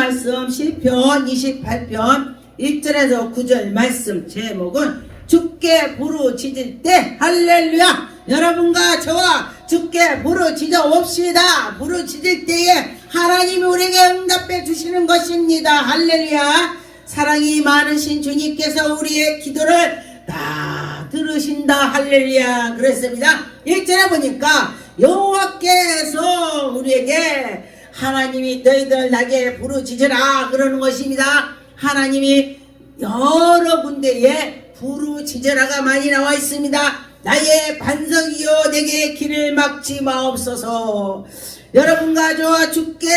말씀 시편 28편 1절에서 9절 말씀 제목은 주께 부르짖을 때 할렐루야. 여러분과 저와 주께 부르짖어 옵시다. 부르짖을 때에 하나님이 우리에게 응답해 주시는 것입니다. 할렐루야. 사랑이 많으신 주님께서 우리의 기도를 다 들으신다. 할렐루야. 그랬습니다. 1절에 보니까 여호와께서 우리에게 하나님이 너희들 나게 부르짖으라 그러는 것입니다. 하나님이 여러 군데에 부르짖으라가 많이 나와 있습니다. 나의 반석이여 내게 길을 막지 마옵소서. 여러분과 저와 주께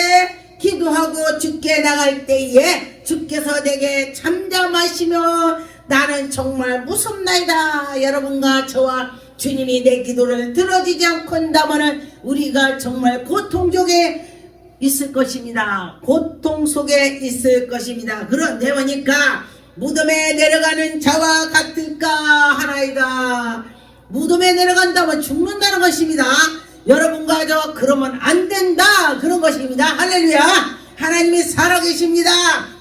기도하고 주께 나갈 때에 주께서 내게 잠잠하시며 나는 정말 무섭나이다. 여러분과 저와 주님이 내 기도를 들어주지 않고 한다면 우리가 정말 고통 속에 있을 것입니다. 고통 속에 있을 것입니다. 그런데 보니까 무덤에 내려가는 자와 같을까 하나이다. 무덤에 내려간다면 죽는다는 것입니다. 여러분과 저 그러면 안 된다 그런 것입니다. 할렐루야. 하나님이 살아계십니다.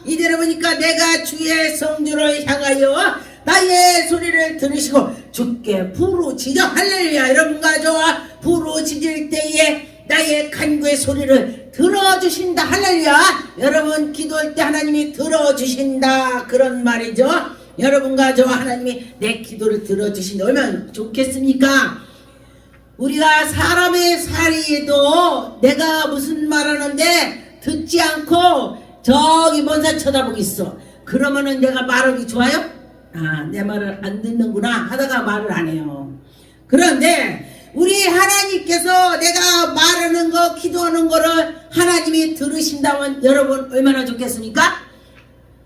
이대로 보니까 내가 주의 성주를 향하여 나의 소리를 들으시고 주께 부르짖어. 할렐루야. 여러분과 저와 부르짖을 때에 나의 간구의 소리를 들어주신다. 할렐루야. 여러분 기도할 때 하나님이 들어주신다 그런 말이죠. 여러분과 저와 하나님이 내 기도를 들어주신다. 얼마나 좋겠습니까? 우리가 사람의 살이도 내가 무슨 말하는데 듣지 않고 저기 먼 산 쳐다보고 있어. 그러면은 내가 말하기 좋아요? 아, 내 말을 안 듣는구나 하다가 말을 안 해요. 그런데 우리 하나님께서 내가 말하는 거 기도하는 거를 하나님이 들으신다면 여러분 얼마나 좋겠습니까?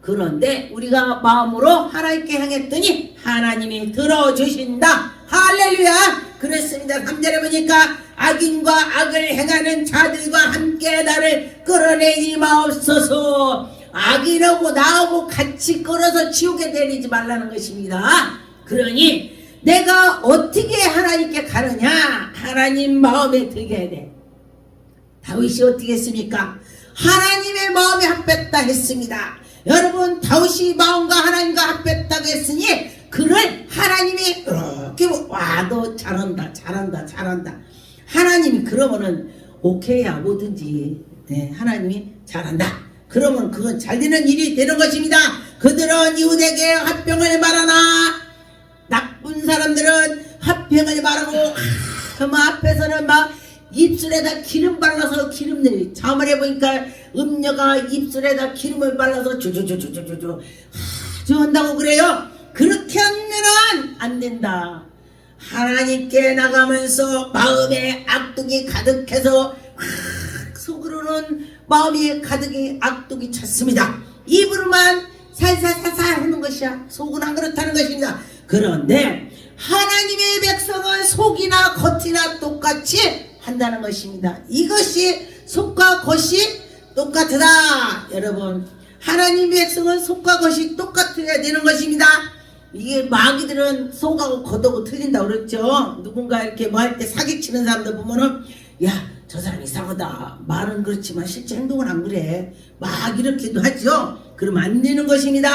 그런데 우리가 마음으로 하나님께 향했더니 하나님이 들어주신다. 할렐루야. 그랬습니다. 3절에 보니까 악인과 악을 행하는 자들과 함께 나를 끌어내지 마옵소서. 악인하고 나하고 같이 끌어서 지옥에 내리지 말라는 것입니다. 그러니 내가 어떻게 하나님께 가느냐? 하나님 마음에 들게 해야 돼. 다윗이 어떻게 했습니까? 하나님의 마음에 합했다 했습니다. 여러분 다윗이 마음과 하나님과 합했다고 했으니 그를 하나님이 이렇게 와 너 잘한다 잘한다 잘한다. 하나님이 그러면은 오케이야 뭐든지 네, 하나님이 잘한다. 그러면 그건 잘 되는 일이 되는 것입니다. 그들은 이웃에게 화평을 말하나 나쁜 사람들은 화평을 말하고 앞에서는 막 입술에다 기름 발라서 기름 내리. 자말해 보니까 음녀가 입술에다 기름을 발라서 주주주주주주 한다고 그래요. 그렇게 하면은 안 된다. 하나님께 나가면서 마음에 악독이 가득해서 속으로는 마음이 가득히 악독이 찼습니다. 입으로만 살살살살 하는 것이야. 속은 안 그렇다는 것입니다. 그런데 하나님의 백성은 속이나 겉이나 똑같이 한다는 것입니다. 이것이 속과 겉이 똑같다. 여러분 하나님의 백성은 속과 겉이 똑같아야 되는 것입니다. 이게 마귀들은 속하고 겉하고 틀린다고 그랬죠. 누군가 이렇게 뭐 할 때 사기치는 사람들 보면은 야 저 사람 이상하다. 말은 그렇지만 실제 행동은 안 그래. 막 이렇게도 하죠. 그러면 안 되는 것입니다.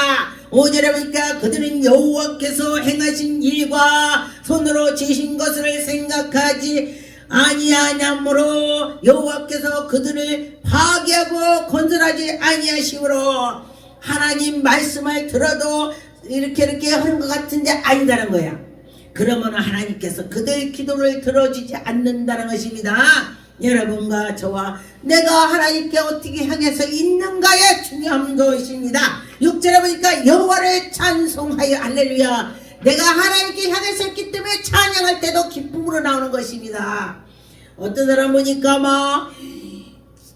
5절에 보니까 그들은 여호와께서 행하신 일과 손으로 지신 것을 생각하지 아니하냐므로 여호와께서 그들을 파괴하고 건설하지 아니하시므로 하나님 말씀을 들어도 이렇게 하는 것 같은데 아니다는 거야. 그러면 하나님께서 그들 기도를 들어주지 않는다는 것입니다. 여러분과 저와 내가 하나님께 어떻게 향해서 있는가에 중요한 것입니다. 6절에 보니까 여호와를 찬송하여 할렐루야. 내가 하나님께 향해서 있기 때문에 찬양할 때도 기쁨으로 나오는 것입니다. 어떤 사람 보니까 막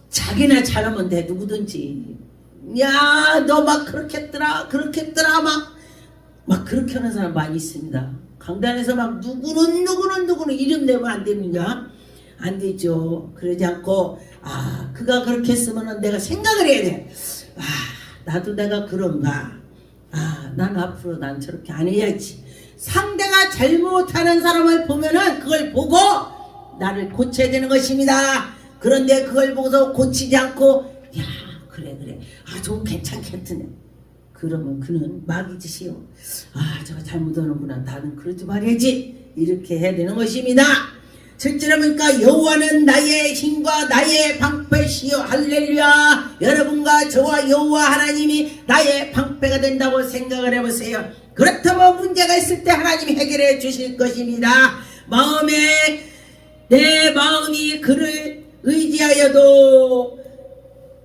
자기나 잘하면 돼. 누구든지 야 너 막 그렇게 했더라 그렇게 했더라 막 그렇게 하는 사람 많이 있습니다. 강단에서 막 누구는 이름 내면 안 됩니까? 안 되죠. 그러지 않고 그가 그렇게 했으면 내가 생각을 해야 돼. 나도 내가 그런가. 난 앞으로 난 저렇게 안 해야지. 상대가 잘못하는 사람을 보면은 그걸 보고 나를 고쳐야 되는 것입니다. 그런데 그걸 보고서 고치지 않고 야 그래 저거 괜찮겠더네. 그러면 그는 마귀짓이요. 아, 저거 잘못하는구나. 나는 그러지 말아야지. 이렇게 해야 되는 것입니다. 실제로 보니까 여호와는 나의 힘과 나의 방패시요. 할렐루야. 여러분과 저와 여호와 하나님이 나의 방패가 된다고 생각을 해보세요. 그렇다면 문제가 있을 때 하나님이 해결해 주실 것입니다. 내 마음이 그를 의지하여도,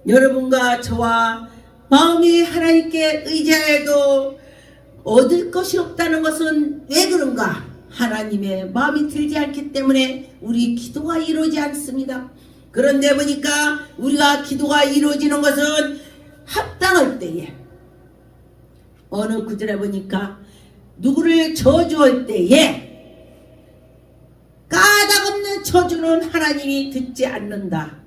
여러분과 저와 마음이 하나님께 의지하여도 얻을 것이 없다는 것은 왜 그런가? 하나님의 마음이 들지 않기 때문에 우리 기도가 이루어지지 않습니다. 그런데 보니까 우리가 기도가 이루어지는 것은 합당할 때에, 어느 구절에 보니까 누구를 저주할 때에 까닭 없는 저주는 하나님이 듣지 않는다.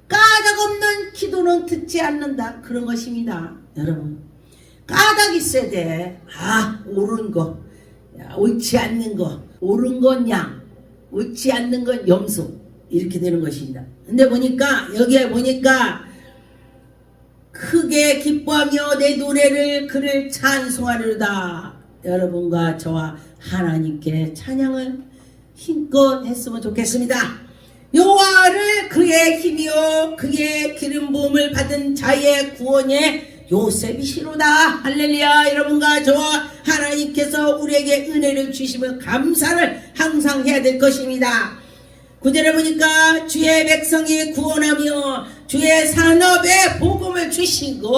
까닭 없는 기도는 듣지 않는다. 그런 것입니다. 여러분, 까닭 있어야 돼. 아, 옳은 거, 옳지 않는 거, 옳은 건 양, 옳지 않는 건 염소, 이렇게 되는 것입니다. 근데 보니까 여기에 보니까 크게 기뻐하며 내 노래를 그를 찬송하리로다. 여러분과 저와 하나님께 찬양을 힘껏 했으면 좋겠습니다. 여호와를 그의 힘이요 그의 기름 부음을 받은 자의 구원의 요셉이시로다. 할렐루야. 여러분과 저와 하나님께서 우리에게 은혜를 주시면 감사를 항상 해야 될 것입니다. 구절에 보니까 주의 백성이 구원하며 주의 산업에 복음을 주시고,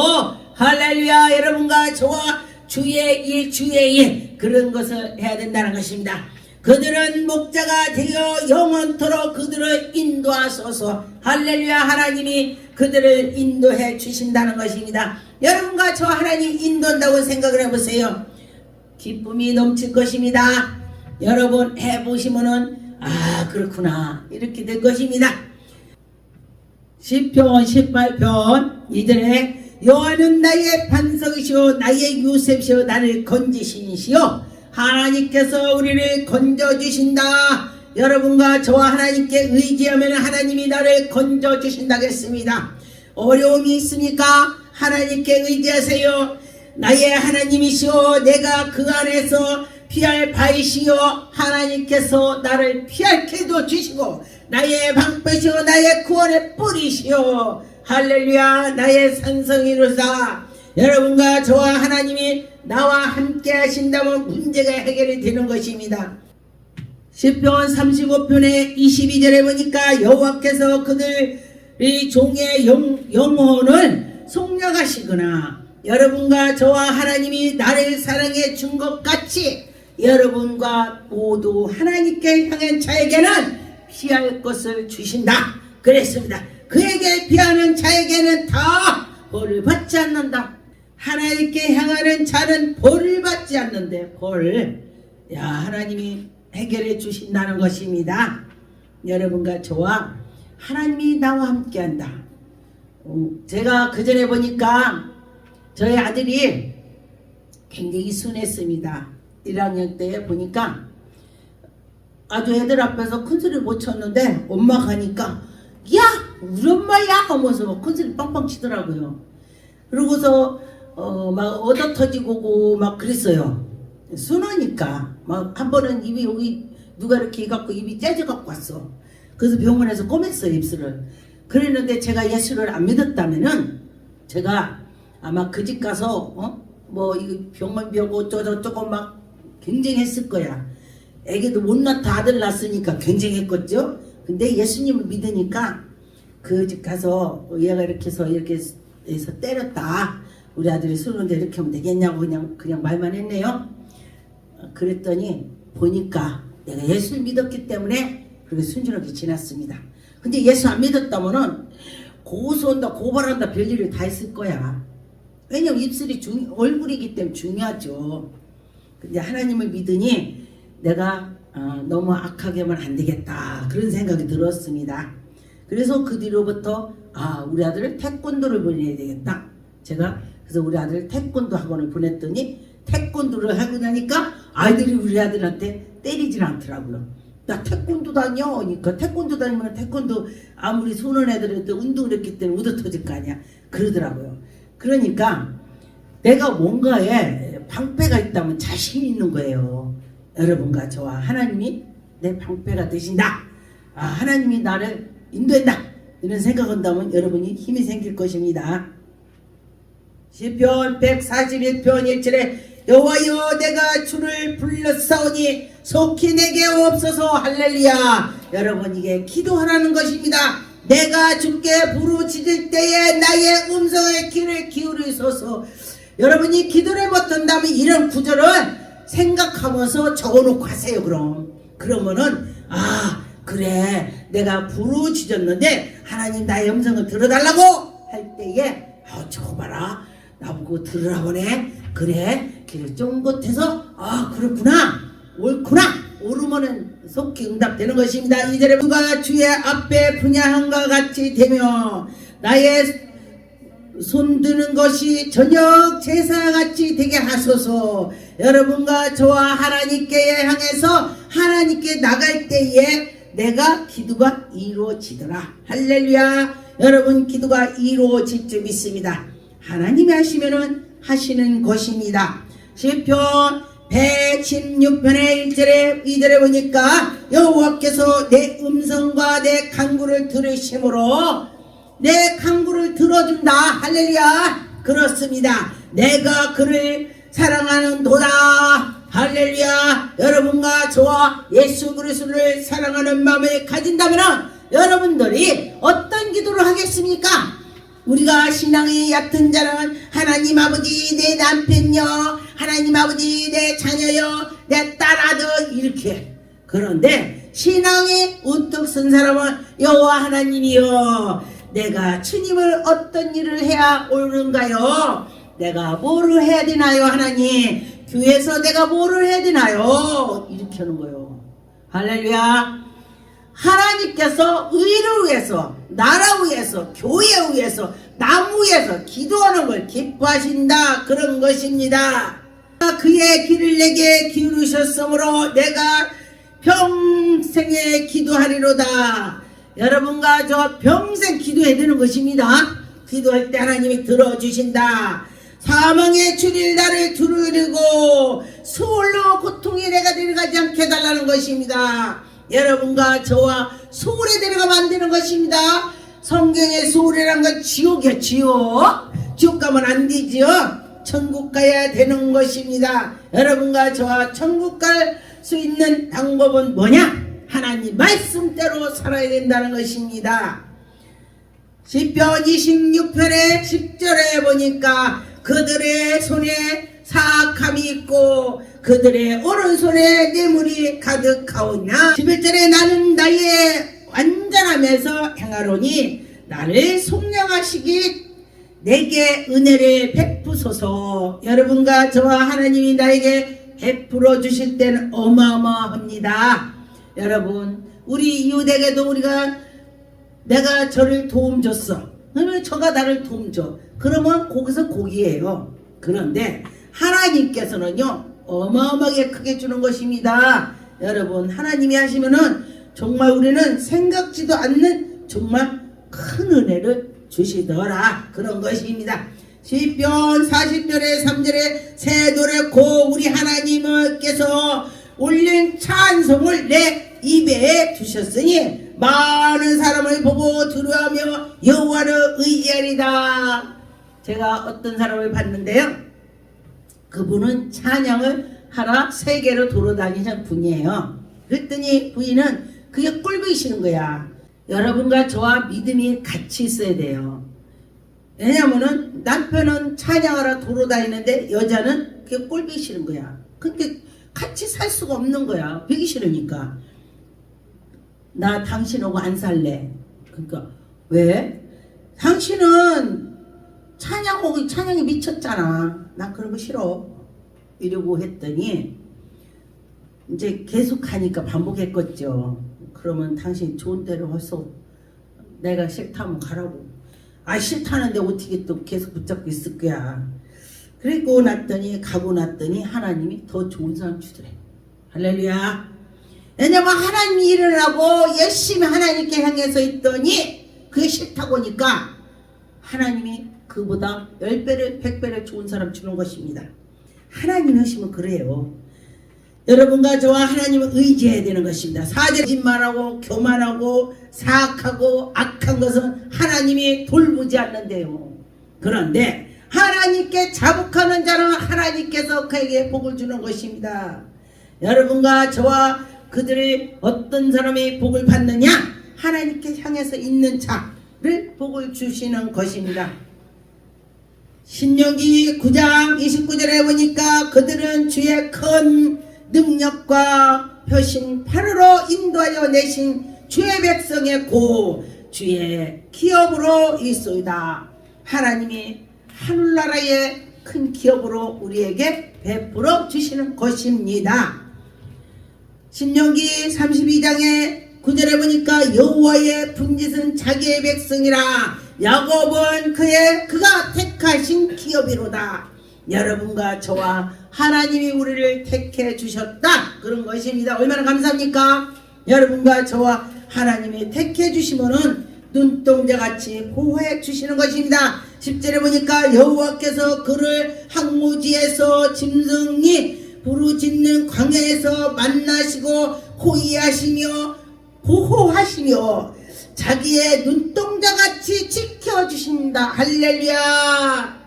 할렐루야. 여러분과 저와 주의 일 그런 것을 해야 된다는 것입니다. 그들은 목자가 되어 영원토록 그들을 인도하소서. 할렐루야. 하나님이 그들을 인도해 주신다는 것입니다. 여러분과 저 하나님 인도한다고 생각을 해보세요. 기쁨이 넘칠 것입니다. 여러분 해보시면은 아, 그렇구나, 이렇게 될 것입니다. 시편 18편 2절에 여호와는 나의 반석이시오 나의 요셉이시오 나를 건지시니시오. 하나님께서 우리를 건져주신다. 여러분과 저와 하나님께 의지하면 하나님이 나를 건져주신다겠습니다. 어려움이 있습니까? 하나님께 의지하세요. 나의 하나님이시오 내가 그 안에서 피할 바이시오. 하나님께서 나를 피할 길도 주시고 나의 방패시오 나의 구원의 뿌리시오. 할렐루야. 나의 산성이로사. 여러분과 저와 하나님이 나와 함께 하신다면 문제가 해결이 되는 것입니다. 시편 35편의 22절에 보니까 여호와께서 그들의 종의 영혼을 속량하시거나, 여러분과 저와 하나님이 나를 사랑해 준 것 같이 여러분과 모두 하나님께 향한 자에게는 피할 것을 주신다 그랬습니다. 그에게 피하는 자에게는 다 벌을 받지 않는다. 하나님께 향하는 자는 벌을 받지 않는데 하나님이 해결해 주신다는 것입니다. 여러분과 저와 하나님이 나와 함께 한다. 제가 그 전에 보니까 저희 아들이 굉장히 순했습니다. 1학년 때 보니까 아주 애들 앞에서 큰소리 못 쳤는데 엄마 가니까 야 우리 엄마야 하면서 큰소리 빵빵 치더라고요. 그러고서 막 얻어 터지고 막 그랬어요. 순하니까 막 한 번은 입이 여기 누가 이렇게 해갖고 입이 째져갖고 왔어. 그래서 병원에서 꼬맸어요 입술을. 그랬는데 제가 예수를 안 믿었다면은 제가 아마 그 집 가서 뭐 이거 병원비하고 어쩌고저쩌고 막 경쟁했을 거야. 애기도 못 낳다 아들 낳았으니까 경쟁했겠죠. 근데 예수님을 믿으니까 그 집 가서 얘가 이렇게 해서 때렸다. 우리 아들이 술는데 이렇게 하면 되겠냐고 그냥 말만 했네요. 그랬더니 보니까 내가 예수를 믿었기 때문에 그렇게 순진하게 지났습니다. 근데 예수 안 믿었다면은 고소한다 고발한다 별일을 다 했을 거야. 왜냐면 입술이 얼굴이기 때문에 중요하죠. 근데 하나님을 믿으니 내가 너무 악하게만 안 되겠다 그런 생각이 들었습니다. 그래서 그 뒤로부터 우리 아들을 태권도를 보내야 되겠다. 제가 그래서 우리 아들을 태권도 학원을 보냈더니 태권도를 하고 나니까 아이들이 우리 아들한테 때리질 않더라고요. 나 태권도 다녀. 그러니까 태권도 다니면 태권도 아무리 손은 애들한테 운동을 했기 때문에 ud어 터질 거 아니야. 그러더라고요. 그러니까 내가 뭔가에 방패가 있다면 자신 있는 거예요. 여러분과 저와 하나님이 내 방패가 되신다. 하나님이 나를 인도한다. 이런 생각한다면 여러분이 힘이 생길 것입니다. 시편 141편 1절에 여호와여 내가 주를 불렀사오니 속히 내게 없어서 할렐루야. 여러분 이게 기도하라는 것입니다. 내가 주께 부르짖을 때에 나의 음성의 귀를 기울이소서. 여러분이 기도를 못한다면 이런 구절을 생각하면서 적어놓고 하세요. 그러면은 그래 내가 부르짖었는데 하나님 나의 음성을 들어달라고 할 때에 저거 봐라 나보고 들으라고 하네. 그래 귀를 쫑긋해서 그렇구나 옳구나 오르면은 속히 응답되는 것입니다. 이절에 누가 주의 앞에 분야함과 같이 되며 나의 손드는 것이 저녁 제사같이 되게 하소서. 여러분과 저와 하나님께 향해서 하나님께 나갈 때에 내가 기도가 이루어지더라. 할렐루야. 여러분 기도가 이루어질 줄 믿습니다. 하나님이 하시면은 하시는 것입니다. 시편 116편의 1절에 2절에 보니까 여호와께서 내 음성과 내 간구를 들으심으로 내 간구를 들어준다. 할렐루야. 그렇습니다. 내가 그를 사랑하는도다. 할렐루야. 여러분과 저와 예수 그리스도를 사랑하는 마음을 가진다면 여러분들이 어떤 기도를 하겠습니까? 우리가 신앙이 얕은 자는 하나님 아버지 내 남편요, 하나님 아버지 내 자녀요, 내 딸아들 이렇게. 그런데 신앙이 우뚝 선 사람은 여호와 하나님이요 내가 주님을 어떤 일을 해야 옳은가요? 내가 뭐를 해야 되나요? 하나님 교회에서 내가 뭐를 해야 되나요? 이렇게 하는 거예요. 할렐루야. 하나님께서 의를 위해서 나라 위해서 교회 위해서 남 위해서 기도하는 걸 기뻐하신다. 그런 것입니다. 그의 귀를 내게 기울이셨으므로 내가 평생에 기도하리로다. 여러분과 저 평생 기도해야 되는 것입니다. 기도할 때 하나님이 들어주신다. 사망의 줄일 나를 두르리고 수월로 고통이 내가 데려가지 않게 해달라는 것입니다. 여러분과 저와 수월에 데려가면 안 되는 것입니다. 성경의 수월이란 건 지옥이야. 지옥 가면 안 되지요. 천국 가야 되는 것입니다. 여러분과 저와 천국 갈 수 있는 방법은 뭐냐? 하나님 말씀대로 살아야 된다는 것입니다. 시편 26편의 10절에 보니까 그들의 손에 사악함이 있고 그들의 오른손에 뇌물이 가득하오냐. 11절에 나는 나의 완전함에서 행하노니 나를 속량하시기 내게 은혜를 베푸소서. 여러분과 저와 하나님이 나에게 베풀어 주실 때는 어마어마합니다. 여러분 우리 이웃에게도 내가 저를 도움 줬어. 그러면 저가 나를 도움 줘. 그러면 거기서 고기예요. 그런데 하나님께서는요 어마어마하게 크게 주는 것입니다. 여러분 하나님이 하시면은 정말 우리는 생각지도 않는 정말 큰 은혜를 주시더라. 그런 것입니다. 시편 40편의 3절에 새 노래 고 우리 하나님께서 올린 찬송을 내 입에 두셨으니 많은 사람을 보고 두려워하며 여호와를 의지하리다. 제가 어떤 사람을 봤는데요. 그분은 찬양을 하러 세계로 돌아다니는 분이에요. 그랬더니 부인은 그게 꼴보기 싫은 거야. 여러분과 저와 믿음이 같이 있어야 돼요. 왜냐면은 남편은 찬양하러 돌아다니는데 여자는 그게 꼴보기 싫은 거야. 그러니까 같이 살 수가 없는 거야. 보기 싫으니까. 나 당신하고 안 살래. 그러니까 왜? 당신은 찬양이 미쳤잖아. 난 그런 거 싫어. 이러고 했더니 이제 계속 하니까 반복했겠죠. 그러면 당신 좋은 대로 해서 내가 싫다면 가라고. 싫다는데 어떻게 또 계속 붙잡고 있을 거야. 그리고 가고 났더니 하나님이 더 좋은 사람 주더래. 할렐루야. 왜냐면 하나님이 일을 하고 열심히 하나님께 향해서 있더니 그게 싫다고 하니까 하나님이 그보다 10배를 100배를 좋은 사람 주는 것입니다. 하나님이 하시면 그래요. 여러분과 저와 하나님을 의지해야 되는 것입니다. 사제짓만하고 교만하고 사악하고 악한 것은 하나님이 돌보지 않는데요. 그런데 하나님께 자복하는 자는 하나님께서 그에게 복을 주는 것입니다. 여러분과 저와 그들이 어떤 사람이 복을 받느냐? 하나님께 향해서 있는 자를 복을 주시는 것입니다. 신명기 9장 29절에 보니까 그들은 주의 큰 능력과 표신 팔으로 인도하여 내신 주의 백성의 고 주의 기업으로 있소이다. 하나님이 하늘나라의 큰 기업으로 우리에게 베풀어 주시는 것입니다. 신명기 32장에 9절에 보니까 여호와의 분깃은 자기의 백성이라 야곱은 그가 택하신 기업이로다. 여러분과 저와 하나님이 우리를 택해 주셨다 그런 것입니다. 얼마나 감사합니까? 여러분과 저와 하나님이 택해 주시면은 눈동자같이 보호해 주시는 것입니다. 10절에 보니까 여호와께서 그를 항무지에서 짐승이 부르짖는 광야에서 만나시고 호위하시며 보호하시며 자기의 눈동자같이 지켜주신다. 할렐루야.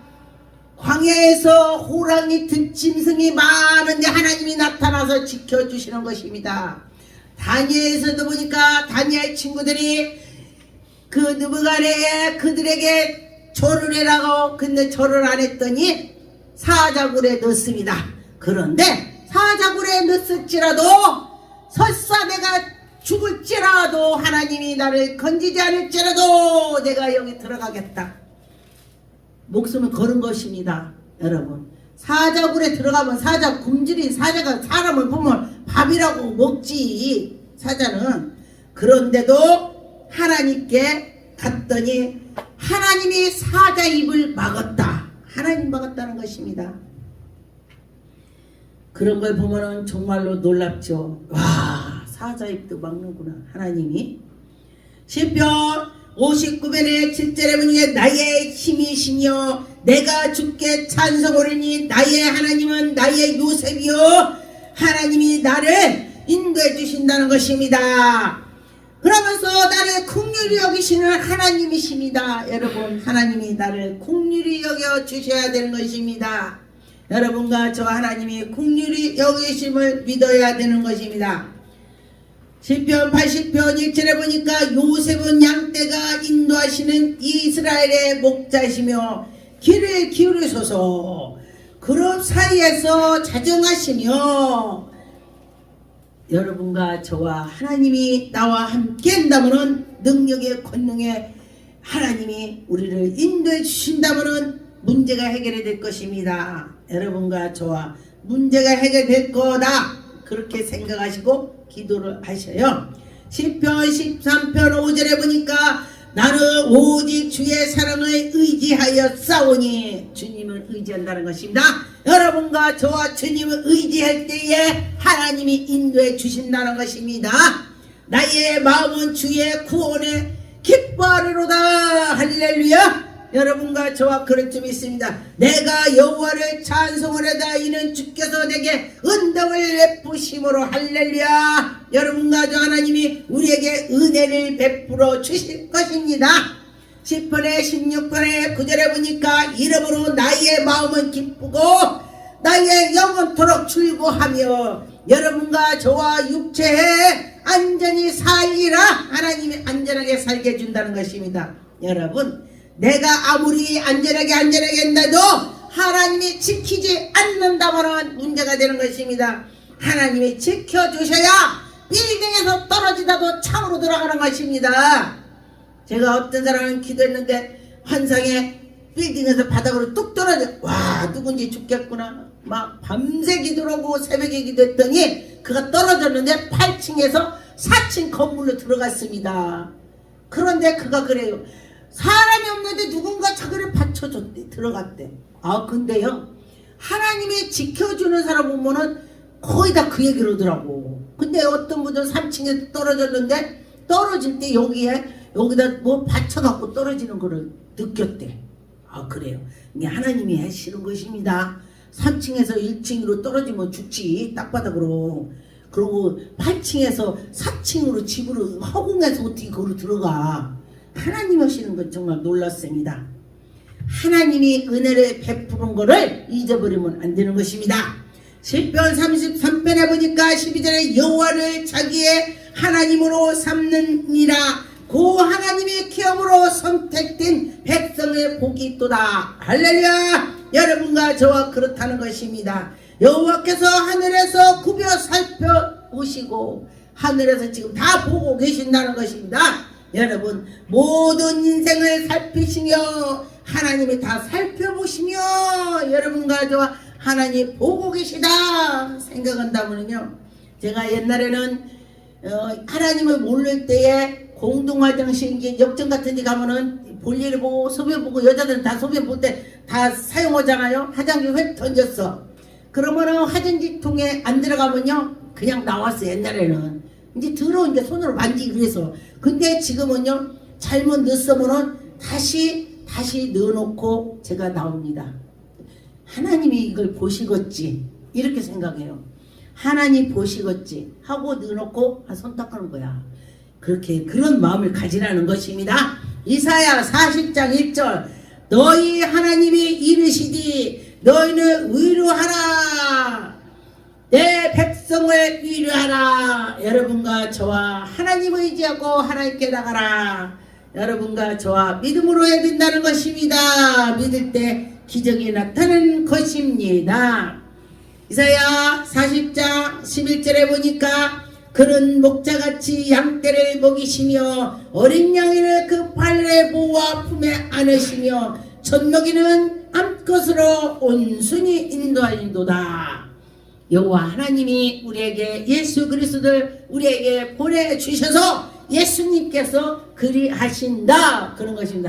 광야에서 호랑이 들짐승이 많은데 하나님이 나타나서 지켜주시는 것입니다. 다니엘에서도 보니까 다니엘 친구들이 그 느부갓네살에 그들에게 절을 해라고 근데 절을 안 했더니 사자굴에 넣습니다. 그런데 사자굴에 넣었을지라도 설사 내가 죽을지라도 하나님이 나를 건지지 않을지라도 내가 여기 들어가겠다. 목숨을 걸은 것입니다. 여러분, 사자굴에 들어가면 사자 굶주린 사자가 사람을 보면 밥이라고 먹지. 사자는. 그런데도 하나님께 갔더니 하나님이 사자 입을 막았다. 하나님 막았다는 것입니다. 그런 걸 보면은 정말로 놀랍죠. 와, 사자 입도 막는구나 하나님이. 시편 59편의 7절에 보니 나의 힘이시며 내가 주께 찬송하리니 나의 하나님은 나의 요셉이요 하나님이 나를 인도해 주신다는 것입니다. 그러면서 나를 긍휼히 여기시는 하나님이십니다. 여러분, 하나님이 나를 긍휼히 여겨 주셔야 되는 것입니다. 여러분과 저 하나님이 긍휼히 여기심을 믿어야 되는 것입니다. 시편 80편 1절에 보니까 요셉은 양떼가 인도하시는 이스라엘의 목자시며 귀를 기울이소서 그룹 사이에서 자정하시며 여러분과 저와 하나님이 나와 함께 한다면 능력의 권능에 하나님이 우리를 인도해 주신다면 문제가 해결이 될 것입니다. 여러분과 저와 문제가 해결될 거다 그렇게 생각하시고 기도를 하셔요. 시편 13편 5절에 보니까 나는 오직 주의 사랑을 의지하여 싸우니 주님을 의지한다는 것입니다. 여러분과 저와 주님을 의지할 때에 하나님이 인도해 주신다는 것입니다. 나의 마음은 주의 구원에 기뻐하리로다. 할렐루야. 여러분과 저와 그럴 줄 믿습니다. 내가 여호와를 찬송하려다 이는 주께서 내게 은덕을 베푸심으로. 할렐루야. 여러분과 저 하나님이 우리에게 은혜를 베풀어 주실 것입니다. 10편의 16편의 9절에 보니까 이러므로 나의 마음은 기쁘고 나의 영원토록 즐거하며 여러분과 저와 육체에 안전히 살리라. 하나님이 안전하게 살게 해준다는 것입니다. 여러분, 내가 아무리 안전하게 한다도 하나님이 지키지 않는다면 문제가 되는 것입니다. 하나님이 지켜주셔야 빌딩에서 떨어지다도 창으로 들어가는 것입니다. 제가 어떤 사람은 기도했는데 환상에 빌딩에서 바닥으로 뚝 떨어져. 와, 누군지 죽겠구나. 막 밤새 기도하고 새벽에 기도했더니 그가 떨어졌는데 8층에서 4층 건물로 들어갔습니다. 그런데 그가 그래요. 사람이 없는데 누군가 자기를 받쳐줬대. 들어갔대. 아, 근데요, 하나님이 지켜주는 사람 보면은 거의 다 그 얘기를 하더라고. 근데 어떤 분들은 3층에 떨어졌는데 떨어질 때 여기다 뭐 받쳐갖고 떨어지는 거를 느꼈대. 아 그래요. 이게 하나님이 하시는 것입니다. 3층에서 1층으로 떨어지면 죽지 땅바닥으로. 그리고 8층에서 4층으로 집으로 허공에서 어떻게 거기로 들어가. 하나님 하시는 건 정말 놀랐습니다. 하나님이 은혜를 베푸는 거를 잊어버리면 안 되는 것입니다. 시편 33편에 보니까 12절에 여호와를 자기의 하나님으로 삼느니라. 고 하나님의 기업으로 선택된 백성의 복이 있도다. 할렐루야. 여러분과 저와 그렇다는 것입니다. 여호와께서 하늘에서 굽여 살펴보시고 하늘에서 지금 다 보고 계신다는 것입니다. 여러분 모든 인생을 살피시며 하나님이 다 살펴보시며 여러분과 저와 하나님 보고 계시다 생각한다면요. 제가 옛날에는 하나님을 모를 때에 공동화장실 이제 역전 같은 데 가면은 볼일을 보고 소변 보고 여자들은 다 소변 볼 때 다 사용하잖아요. 화장지 획 던졌어. 그러면은 화장지통에 안 들어가면요 그냥 나왔어. 옛날에는 이제 들어오니까 손으로 만지기 그래서. 근데 지금은요 잘못 넣었으면은 다시 넣어놓고 제가 나옵니다. 하나님이 이걸 보시겠지 이렇게 생각해요. 하나님 보시겠지 하고 넣어놓고 손 닦는 거야. 그렇게 그런 마음을 가지라는 것입니다. 이사야 40장 1절 너희 하나님이 이르시되 너희는 위로하라 내 백성을 위로하라. 여러분과 저와 하나님을 의지하고 하나님께 나가라. 여러분과 저와 믿음으로 해야 된다는 것입니다. 믿을 때 기적이 나타나는 것입니다. 이사야 40장 11절에 보니까 그는 목자같이 양떼를 먹이시며 어린 양이를 그 발의 보와 품에 안으시며 젖먹이는 암컷으로 온순히 인도하리도다. 여호와 하나님이 우리에게 예수 그리스도를 우리에게 보내주셔서 예수님께서 그리하신다 그런 것입니다.